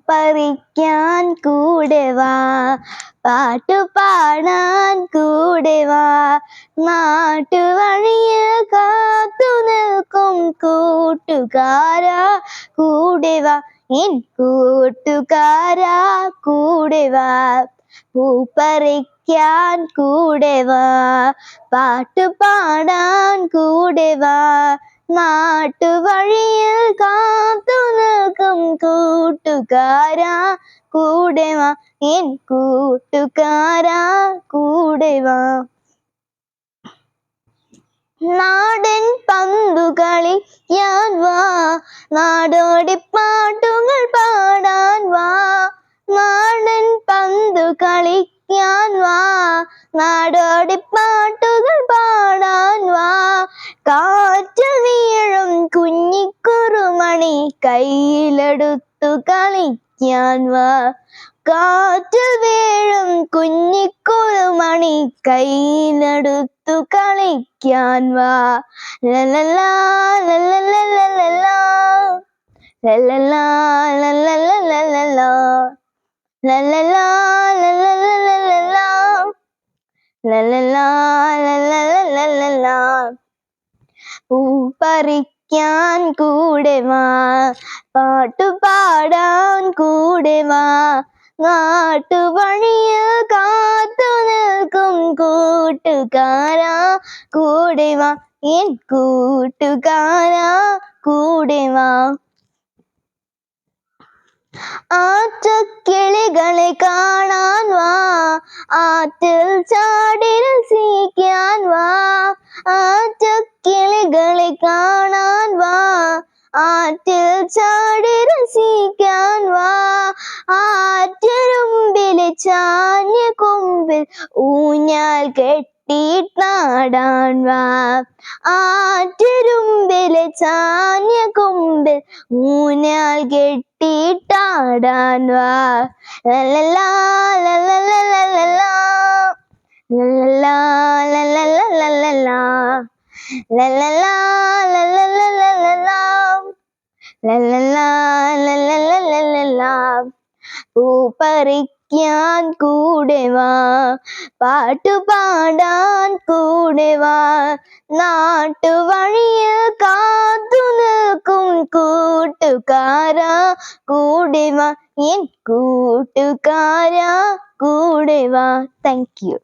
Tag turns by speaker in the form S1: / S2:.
S1: പറിക്കാൻ കൂടെ വാ, പാട്ടുപാടാൻ കൂടെ വാ, നാട്ടുവഴിയിൽ കാത്തു നിൽക്കും കൂട്ടുകാരാ കൂടെ വാ, എൻ കൂട്ടുകാരാ കൂടെ വാ. പറിക്കാൻ കൂടെ വാ, പാട്ടുപാടാൻ കൂടെ വാ, നാട്ടുവഴിയിൽ കാത്തു നിൽക്കും കൂട്ടുകാരാ കൂടെ വാ, എൻ കൂട്ടുകാരാ കൂടെ വാ. നാടൻ പന്തു കളിക്കാൻ വാ, നാടോടിപ്പാട്ടുകൾ പാടാൻ വാ, നാടൻ പന്തു കളിക്കാൻ വാ, നാടോടിപ്പാട്ടുകൾ പാടാൻ വാ, കാറ്റിൽ വീഴും കുഞ്ഞിക്കുറുമണി കയ്യിലെടുത്തു കളിക്കാൻ വാ, കാറ്റിൽ വീഴും കുഞ്ഞിക്കുറുമണി കയ്യിലെടുത്തു കളിക്കാൻ വാ. ലലലാ ലലലലലലാ, ലലലാ ലലലലലലാ, ലലലാ ലലലലലലാ, ലലലാ ലലലലലലാ. പറിക്കാൻ കൂടെ വാ, പാട്ടുപാടാൻ കൂടെ വാ, നാട്ടുവഴിയിൽ കാത്തു നിൽക്കും കൂട്ടുകാരാ കൂടെ വാ, എൻ കൂട്ടുകാരാ കൂടെ വാ. ആറ്റക്കിളികളെ കാണാൻ വാ, ആറ്റിൽ ചാടി രസിക്കാൻ വാ, ആറ്റക്കിളികളെ കാണാൻ വാ, ആറ്റിൽ ചാടി രസിക്കാൻ വാ, ആറ്റരുമ്പിലെ ചാഞ്ഞ കൊമ്പിൽ ഊഞ്ഞാൽ കെട്ടിയിട്ടാടാൻ വാ, ആറ്റരുമ്പിലെ ചാഞ്ഞ കൊമ്പിൽ ഊഞ്ഞാൽ കെട്ടിയിട്ടാടാൻ വാ. ലലലാ ലലലലലലാ, ലലലാ ലലലലലലാ, ലലലാ ലലലലലലാ, ലലലാ ലലലലലലാ. പറിക്കാൻ കൂടെ വാ, പാട്ടുപാടാൻ കൂടെ വാ, നാട്ടുവഴിയിൽ കാത്തു നിൽക്കും കൂട്ടുകാരാ കൂടെ വാ, എൻ കൂട്ടുകാരാ കൂടെ വാ. Thank you.